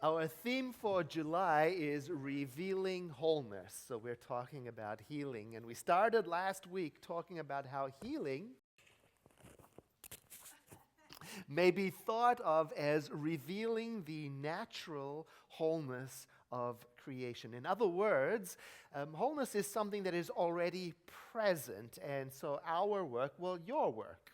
Our theme for July is revealing wholeness. So we're talking about healing. And we started last week talking about how healing may be thought of as revealing the natural wholeness of creation. In other words, wholeness is something that is already present. And so our work, well, your work,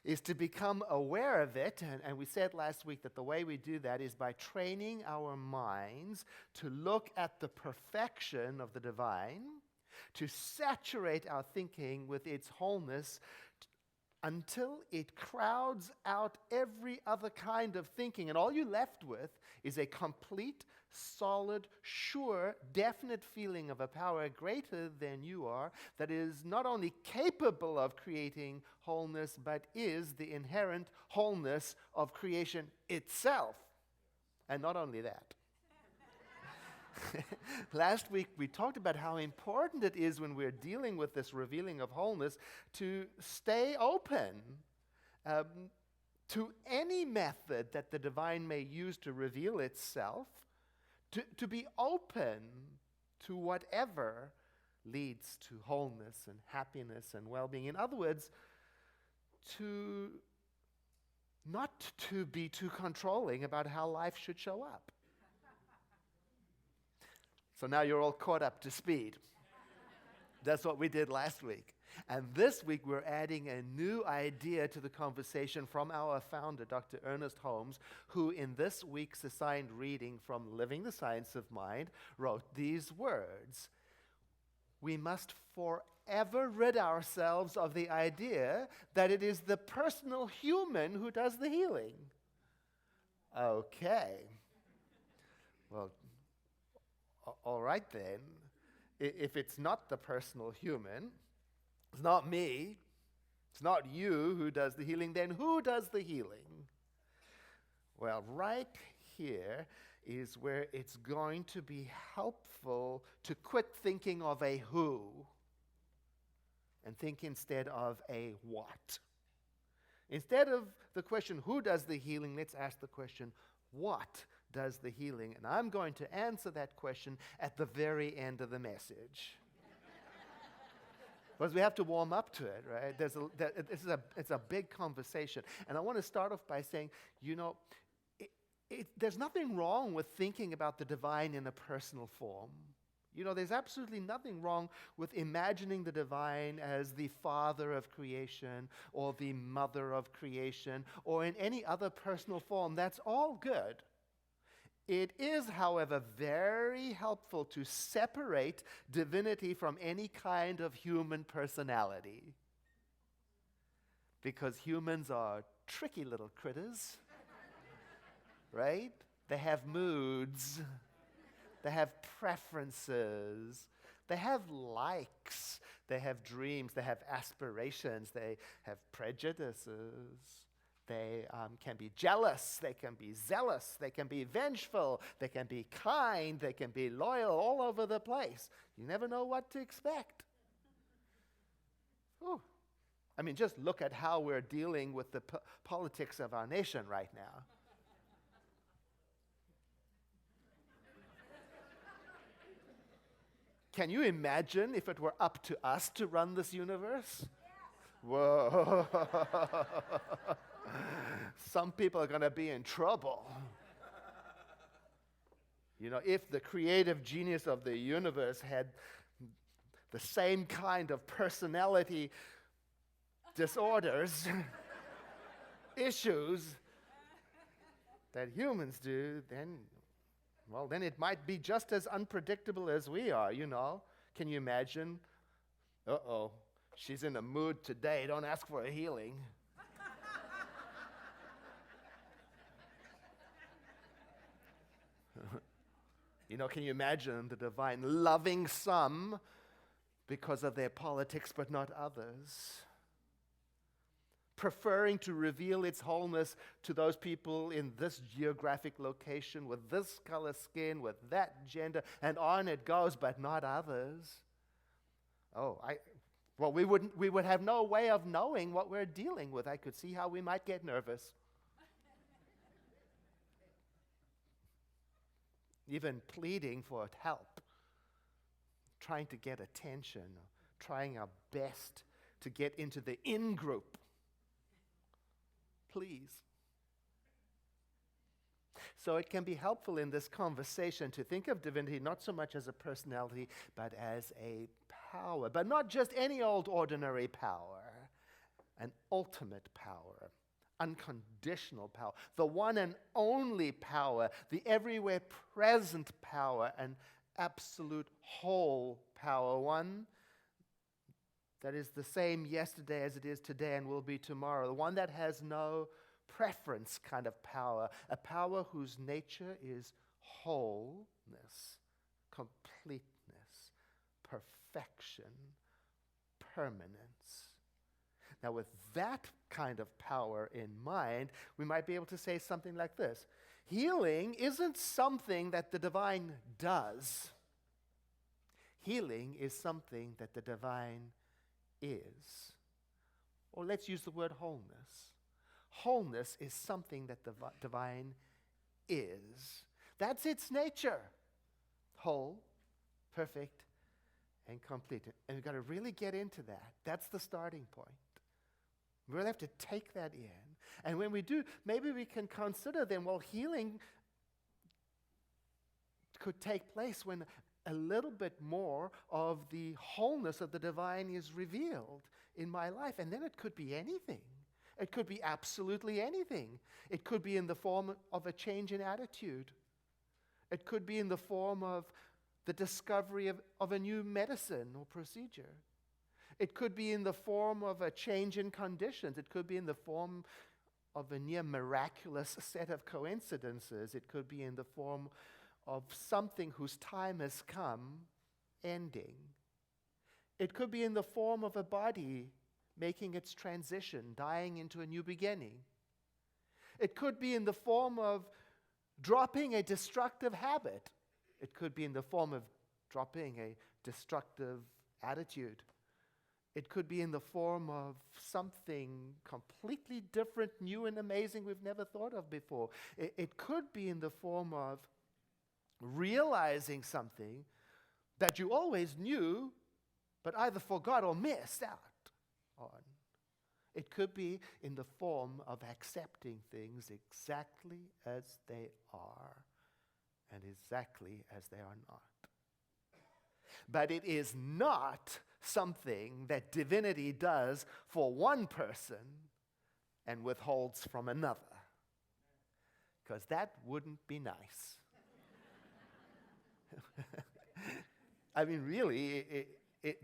is to become aware of it. And we said last week that the way we do that is by training our minds to look at the perfection of the divine, to saturate our thinking with its wholeness until it crowds out every other kind of thinking. And all you're left with is a complete, solid, sure, definite feeling of a power greater than you are that is not only capable of creating wholeness, but is the inherent wholeness of creation itself. And not only that. Last week we talked about how important it is when we're dealing with this revealing of wholeness to stay open to any method that the divine may use to reveal itself, to be open to whatever leads to wholeness and happiness and well-being. In other words, not to be too controlling about how life should show up. So now you're all caught up to speed. That's what we did last week. And this week we're adding a new idea to the conversation from our founder, Dr. Ernest Holmes, who in this week's assigned reading from Living the Science of Mind wrote these words: "We must forever rid ourselves of the idea that it is the personal human who does the healing." Okay. Well, all right then. If it's not the personal human, it's not me, it's not you who does the healing, then who does the healing? Well, right here is where it's going to be helpful to quit thinking of a who and think instead of a what. Instead of the question, who does the healing, let's ask the question, what does the healing? And I'm going to answer that question at the very end of the message. Because we have to warm up to it, right? It's a big conversation. And I want to start off by saying, there's nothing wrong with thinking about the divine in a personal form. There's absolutely nothing wrong with imagining the divine as the father of creation or the mother of creation or in any other personal form. That's all good. It is, however, very helpful to separate divinity from any kind of human personality. Because humans are tricky little critters, right? They have moods, they have preferences, they have likes, they have dreams, they have aspirations, they have prejudices. They can be jealous, they can be zealous, they can be vengeful, they can be kind, they can be loyal, all over the place. You never know what to expect. Whew. I mean, just look at how we're dealing with the politics of our nation right now. Can you imagine if it were up to us to run this universe? Whoa. Some people are going to be in trouble. If the creative genius of the universe had the same kind of personality disorders, issues that humans do, then it might be just as unpredictable as we are, Can you imagine? Uh-oh, she's in a mood today. Don't ask for a healing. Can you imagine the divine loving some because of their politics but not others? Preferring to reveal its wholeness to those people in this geographic location, with this color skin, with that gender, and on it goes, but not others. We would have no way of knowing what we're dealing with. I could see how we might get nervous. even pleading for help, trying to get attention, trying our best to get into the in group. Please. So it can be helpful in this conversation to think of divinity not so much as a personality, but as a power. But not just any old ordinary power, an ultimate power, unconditional power, the one and only power, the everywhere present power, an absolute whole power, one that is the same yesterday as it is today and will be tomorrow, the one that has no preference kind of power, a power whose nature is wholeness, completeness, perfection, permanence. Now, with that kind of power in mind, we might be able to say something like this. Healing isn't something that the divine does. Healing is something that the divine is. Or let's use the word wholeness. Wholeness is something that the divine is. That's its nature. Whole, perfect, and complete. And we've got to really get into that. That's the starting point. We really have to take that in. And when we do, maybe we can consider then, well, healing could take place when a little bit more of the wholeness of the divine is revealed in my life. And then it could be anything. It could be absolutely anything. It could be in the form of a change in attitude. It could be in the form of the discovery of a new medicine or procedure. It could be in the form of a change in conditions. It could be in the form of a near miraculous set of coincidences. It could be in the form of something whose time has come, ending. It could be in the form of a body making its transition, dying into a new beginning. It could be in the form of dropping a destructive habit. It could be in the form of dropping a destructive attitude. It could be in the form of something completely different, new and amazing we've never thought of before. It could be in the form of realizing something that you always knew, but either forgot or missed out on. It could be in the form of accepting things exactly as they are and exactly as they are not. But it is not something that divinity does for one person and withholds from another, because that wouldn't be nice. I mean, really,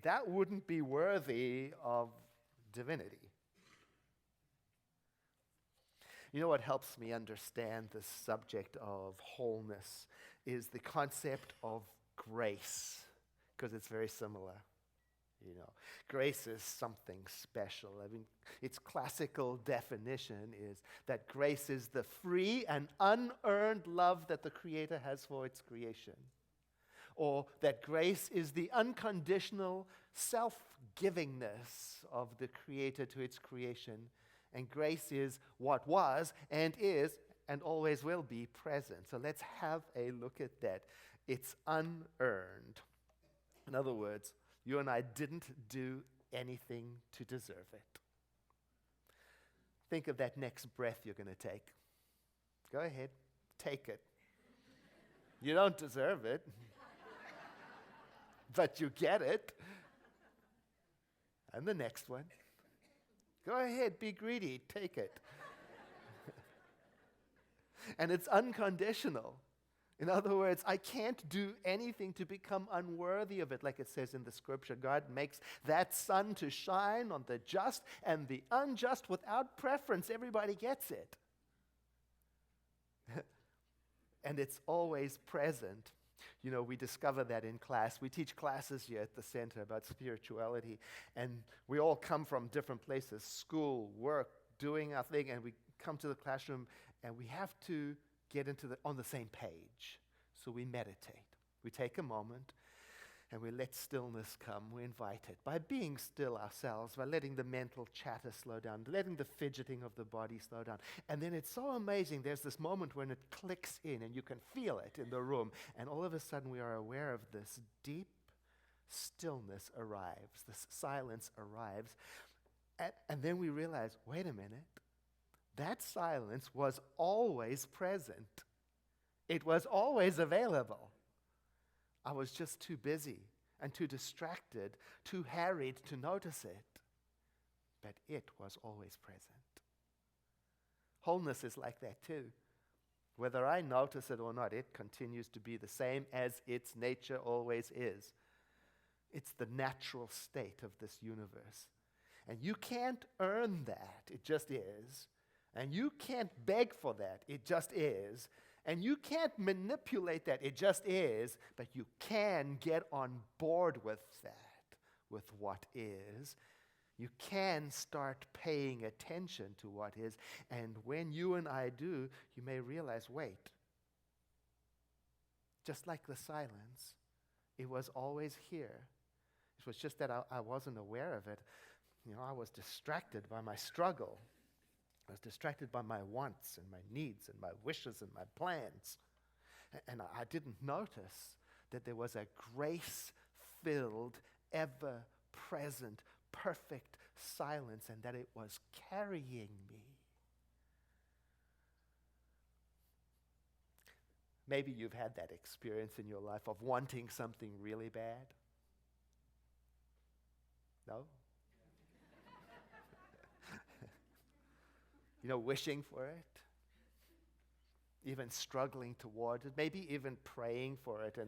that wouldn't be worthy of divinity. You know what helps me understand this subject of wholeness is the concept of grace, because it's very similar. You know, grace is something special. I mean, its classical definition is that grace is the free and unearned love that the Creator has for its creation. Or that grace is the unconditional self-givingness of the Creator to its creation. And grace is what was and is and always will be present. So let's have a look at that. It's unearned. In other words, you and I didn't do anything to deserve it. Think of that next breath you're going to take. Go ahead, take it. You don't deserve it, but you get it. And the next one. Go ahead, be greedy, take it. And it's unconditional. In other words, I can't do anything to become unworthy of it, like it says in the scripture. God makes that sun to shine on the just and the unjust without preference. Everybody gets it. And it's always present. You know, we discover that in class. We teach classes here at the center about spirituality, and we all come from different places, school, work, doing our thing, and we come to the classroom, and we have to get on the same page. So we meditate. We take a moment, And we let stillness come. We invite it by being still ourselves, by letting the mental chatter slow down, letting the fidgeting of the body slow down. And then it's so amazing. There's this moment when it clicks in and you can feel it in the room. And all of a sudden we are aware of this deep stillness arrives, this silence arrives. And then we realize, wait a minute, that silence was always present. It was always available. I was just too busy and too distracted, too harried to notice it. But it was always present. Wholeness is like that too. Whether I notice it or not, it continues to be the same as its nature always is. It's the natural state of this universe. And you can't earn that. It just is. And you can't beg for that. It just is. And you can't manipulate that. It just is. But you can get on board with that, with what is. You can start paying attention to what is. And when you and I do, you may realize, wait, just like the silence, it was always here. It was just that I wasn't aware of it. I was distracted by my struggle. I was distracted by my wants and my needs and my wishes and my plans. And I didn't notice that there was a grace-filled, ever-present, perfect silence and that it was carrying me. Maybe you've had that experience in your life of wanting something really bad. No? Wishing for it, even struggling toward it, maybe even praying for it,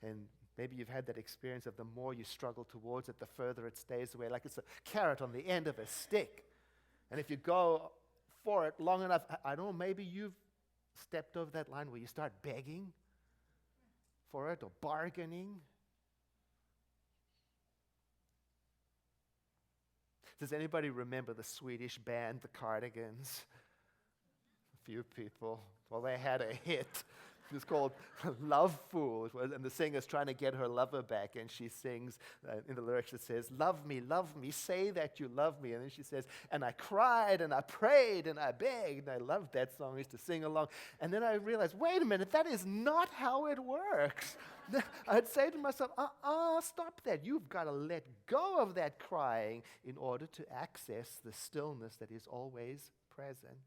and maybe you've had that experience of the more you struggle towards it, the further it stays away, like it's a carrot on the end of a stick. And if you go for it long enough, I don't know, maybe you've stepped over that line where you start begging for it or bargaining. Does anybody remember the Swedish band, the Cardigans? A few people. Well, they had a hit. It was called Love Fool. And the singer's trying to get her lover back, and she sings in the lyrics, it says, love me, say that you love me. And then she says, and I cried, and I prayed, and I begged. And I loved that song. I used to sing along. And then I realized, wait a minute, that is not how it works. I'd say to myself, stop that. You've got to let go of that crying in order to access the stillness that is always present.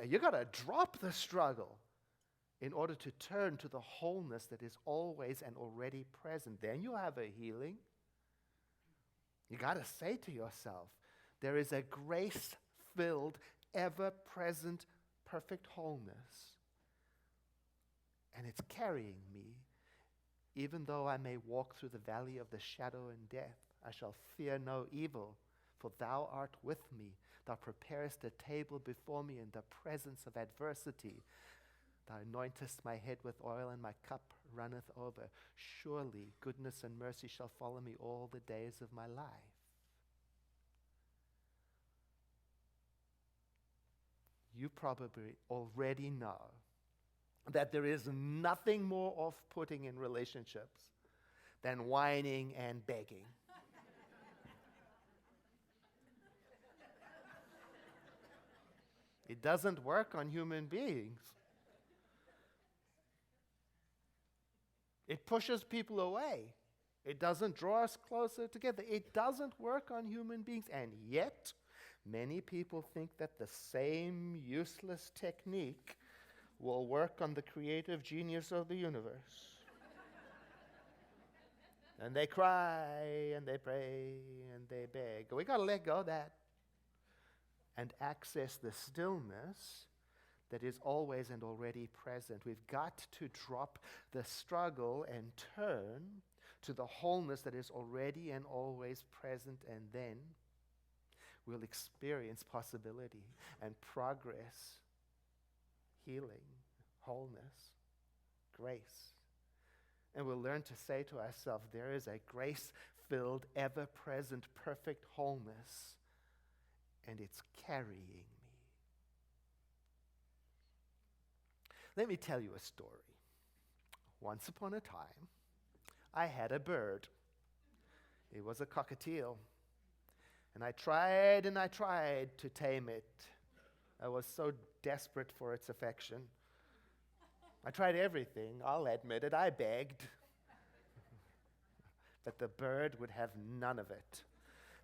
You've got to drop the struggle in order to turn to the wholeness that is always and already present. Then you'll have a healing. You got to say to yourself, there is a grace-filled, ever-present, perfect wholeness. And it's carrying me. Even though I may walk through the valley of the shadow and death, I shall fear no evil, for thou art with me. Thou preparest a table before me in the presence of adversity. Thou anointest my head with oil, and my cup runneth over. Surely goodness and mercy shall follow me all the days of my life. You probably already know that there is nothing more off-putting in relationships than whining and begging. It doesn't work on human beings. It pushes people away. It doesn't draw us closer together. It doesn't work on human beings. And yet, many people think that the same useless technique will work on the creative genius of the universe. And they cry, and they pray, and they beg. We got to let go of that and access the stillness that is always and already present. We've got to drop the struggle and turn to the wholeness that is already and always present, and then we'll experience possibility and progress, healing, wholeness, grace. And we'll learn to say to ourselves, there is a grace-filled, ever-present, perfect wholeness, and it's carrying me. Let me tell you a story. Once upon a time, I had a bird. It was a cockatiel. And I tried to tame it. I was so desperate for its affection. I tried everything, I'll admit it. I begged. But the bird would have none of it.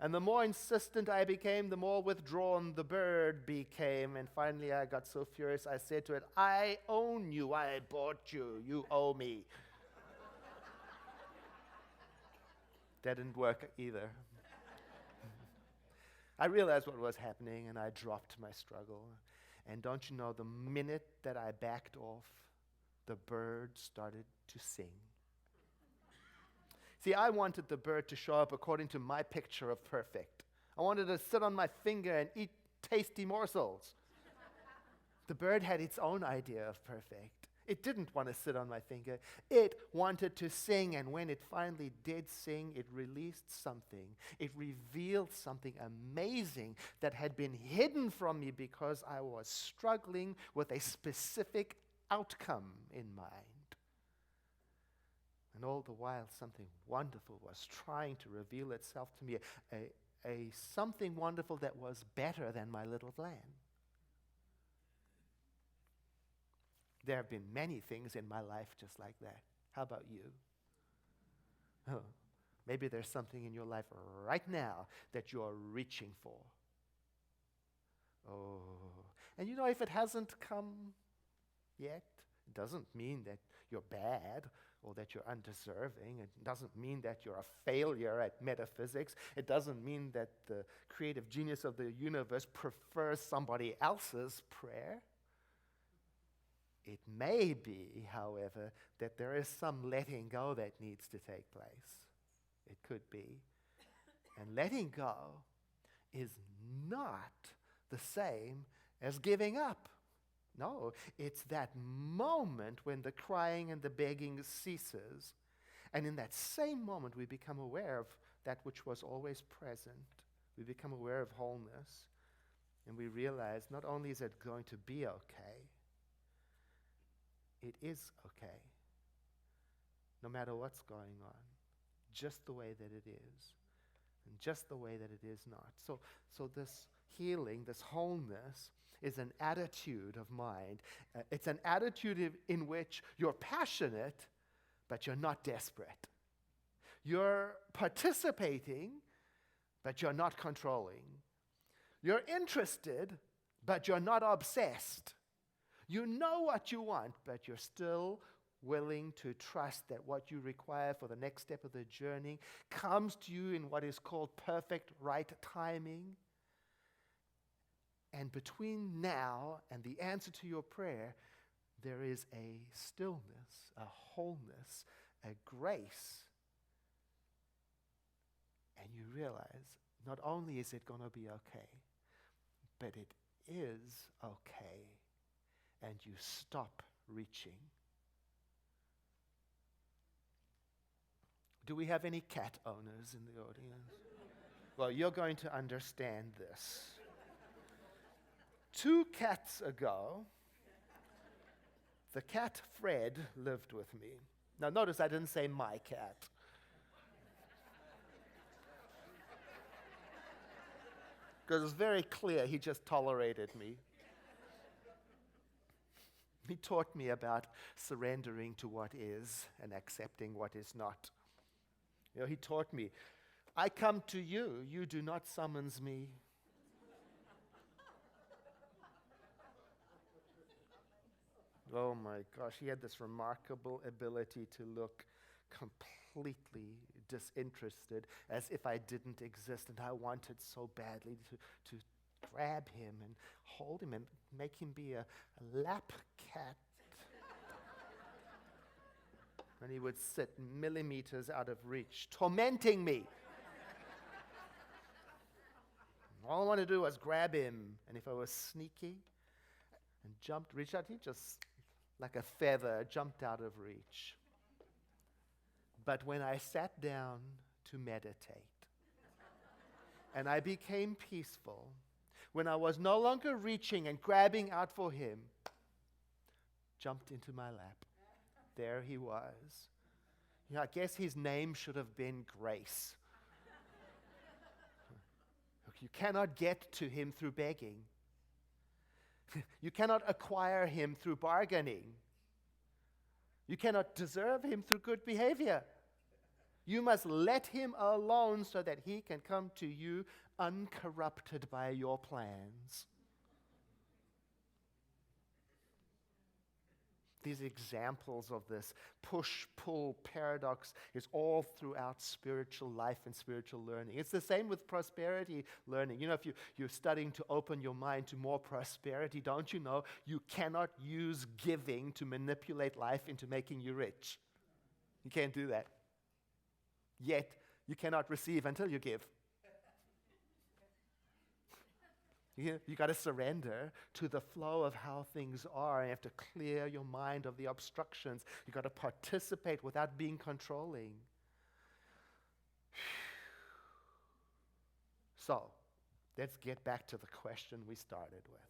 And the more insistent I became, the more withdrawn the bird became. And finally I got so furious, I said to it, I own you, I bought you, you owe me. That didn't work either. I realized what was happening and I dropped my struggle. And don't you know, the minute that I backed off, the bird started to sing. See, I wanted the bird to show up according to my picture of perfect. I wanted to sit on my finger and eat tasty morsels. The bird had its own idea of perfect. It didn't want to sit on my finger. It wanted to sing, and when it finally did sing, it released something. It revealed something amazing that had been hidden from me because I was struggling with a specific outcome in mind. And all the while, something wonderful was trying to reveal itself to me, a something wonderful that was better than my little lamb. There have been many things in my life just like that. How about you? Oh, maybe there's something in your life right now that you're reaching for. Oh, and you know, if it hasn't come yet, it doesn't mean that you're bad or that you're undeserving. It doesn't mean that you're a failure at metaphysics. It doesn't mean that the creative genius of the universe prefers somebody else's prayer. It may be, however, that there is some letting go that needs to take place. It could be. And letting go is not the same as giving up. No, it's that moment when the crying and the begging ceases. And in that same moment, we become aware of that which was always present. We become aware of wholeness. And we realize not only is it going to be okay, it is okay, no matter what's going on, just the way that it is, and just the way that it is not. So this healing, this wholeness, is an attitude of mind. It's an attitude in which you're passionate, but you're not desperate. You're participating, but you're not controlling. You're interested, but you're not obsessed. You know what you want, but you're still willing to trust that what you require for the next step of the journey comes to you in what is called perfect right timing. And between now and the answer to your prayer, there is a stillness, a wholeness, a grace. And you realize not only is it going to be okay, but it is okay. And you stop reaching. Do we have any cat owners in the audience? Well, you're going to understand this. 2 cats ago, the cat Fred lived with me. Now notice I didn't say my cat. Because it's very clear he just tolerated me. He taught me about surrendering to what is and accepting what is not. You know, he taught me, I come to you, you do not summons me. Oh my gosh, he had this remarkable ability to look completely disinterested, as if I didn't exist, and I wanted so badly to grab him and hold him and make him be a lap cat. And he would sit millimeters out of reach, tormenting me. All I wanted to do was grab him, and if I was sneaky and reached out, he just, like a feather, jumped out of reach. But when I sat down to meditate, and I became peaceful, when I was no longer reaching and grabbing out for him, jumped into my lap. There he was. Yeah, I guess his name should have been Grace. You cannot get to him through begging. You cannot acquire him through bargaining. You cannot deserve him through good behavior. You must let him alone so that he can come to you uncorrupted by your plans. These examples of this push-pull paradox is all throughout spiritual life and spiritual learning. It's the same with prosperity learning. You know, if you're studying to open your mind to more prosperity, don't you know you cannot use giving to manipulate life into making you rich? You can't do that. Yet, you cannot receive until you give. You got to surrender to the flow of how things are. You have to clear your mind of the obstructions. You got to participate without being controlling. So, let's get back to the question we started with.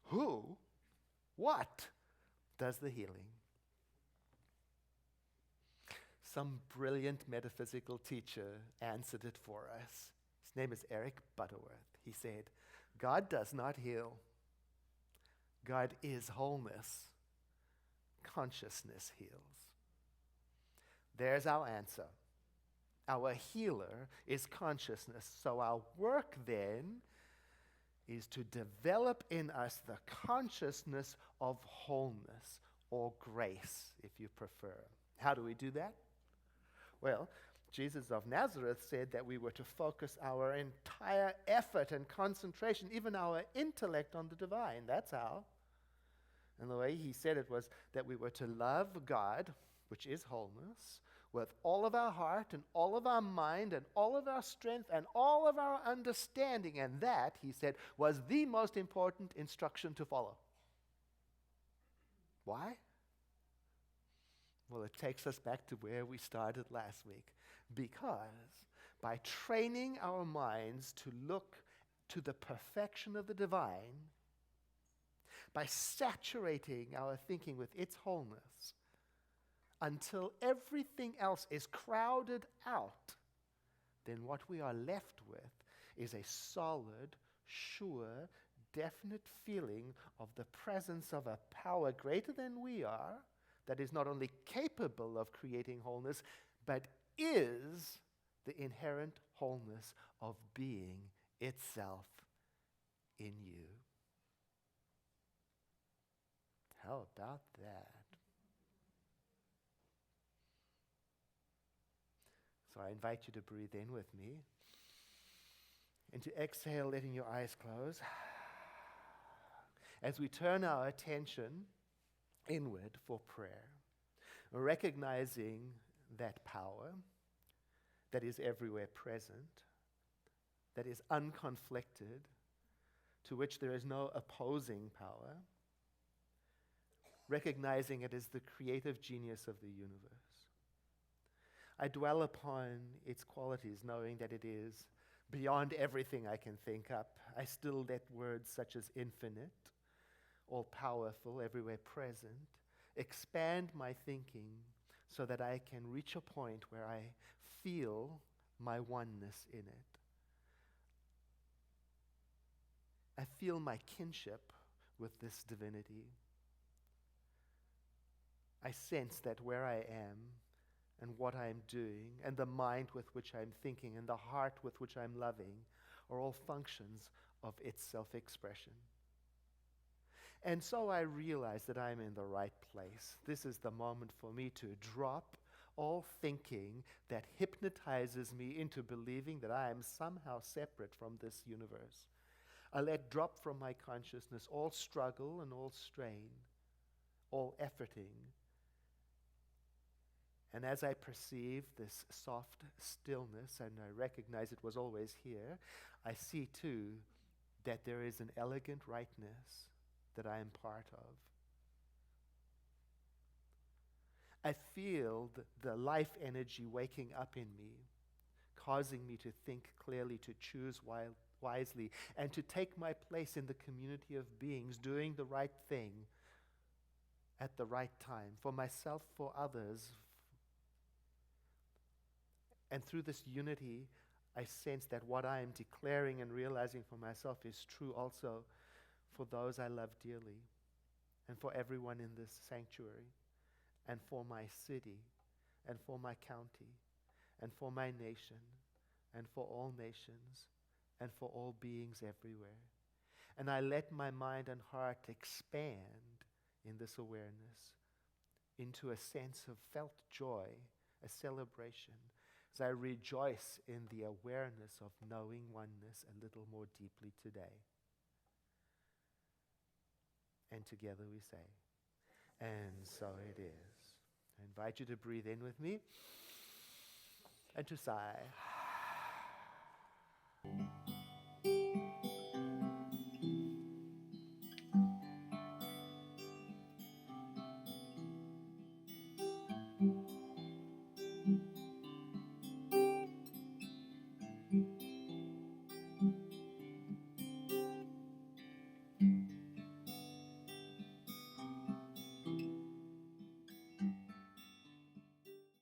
Who, what does the healing? Some brilliant metaphysical teacher answered it for us. His name is Eric Butterworth. He said, God does not heal. God is wholeness. Consciousness heals. There's our answer. Our healer is consciousness. So our work then is to develop in us the consciousness of wholeness, or grace, if you prefer. How do we do that? Well, Jesus of Nazareth said that we were to focus our entire effort and concentration, even our intellect, on the divine. That's how. And the way he said it was that we were to love God, which is wholeness, with all of our heart and all of our mind and all of our strength and all of our understanding. And that, he said, was the most important instruction to follow. Why? Well, it takes us back to where we started last week. Because by training our minds to look to the perfection of the divine, by saturating our thinking with its wholeness until everything else is crowded out, then what we are left with is a solid, sure, definite feeling of the presence of a power greater than we are, that is not only capable of creating wholeness, but is the inherent wholeness of being itself in you. How about that? So I invite you to breathe in with me and to exhale, letting your eyes close. As we turn our attention inward for prayer, recognizing that power that is everywhere present, that is unconflicted, to which there is no opposing power, recognizing it as the creative genius of the universe. I dwell upon its qualities, knowing that it is beyond everything I can think up. I still let words such as infinite, all-powerful, everywhere present, expand my thinking so that I can reach a point where I feel my oneness in it. I feel my kinship with this divinity. I sense that where I am and what I'm doing and the mind with which I'm thinking and the heart with which I'm loving are all functions of its self-expression. And so I realize that I'm in the right place. This is the moment for me to drop all thinking that hypnotizes me into believing that I am somehow separate from this universe. I let drop from my consciousness all struggle and all strain, all efforting. And as I perceive this soft stillness, and I recognize it was always here, I see too that there is an elegant rightness that I am part of. I feel the life energy waking up in me, causing me to think clearly, to choose wisely, and to take my place in the community of beings, doing the right thing at the right time, for myself, for others, And through this unity, I sense that what I am declaring and realizing for myself is true also for those I love dearly, and for everyone in this sanctuary, and for my city, and for my county, and for my nation, and for all nations, and for all beings everywhere. And I let my mind and heart expand in this awareness into a sense of felt joy, a celebration, as I rejoice in the awareness of knowing oneness a little more deeply today. And together we say, and so it is. I invite you to breathe in with me and to sigh.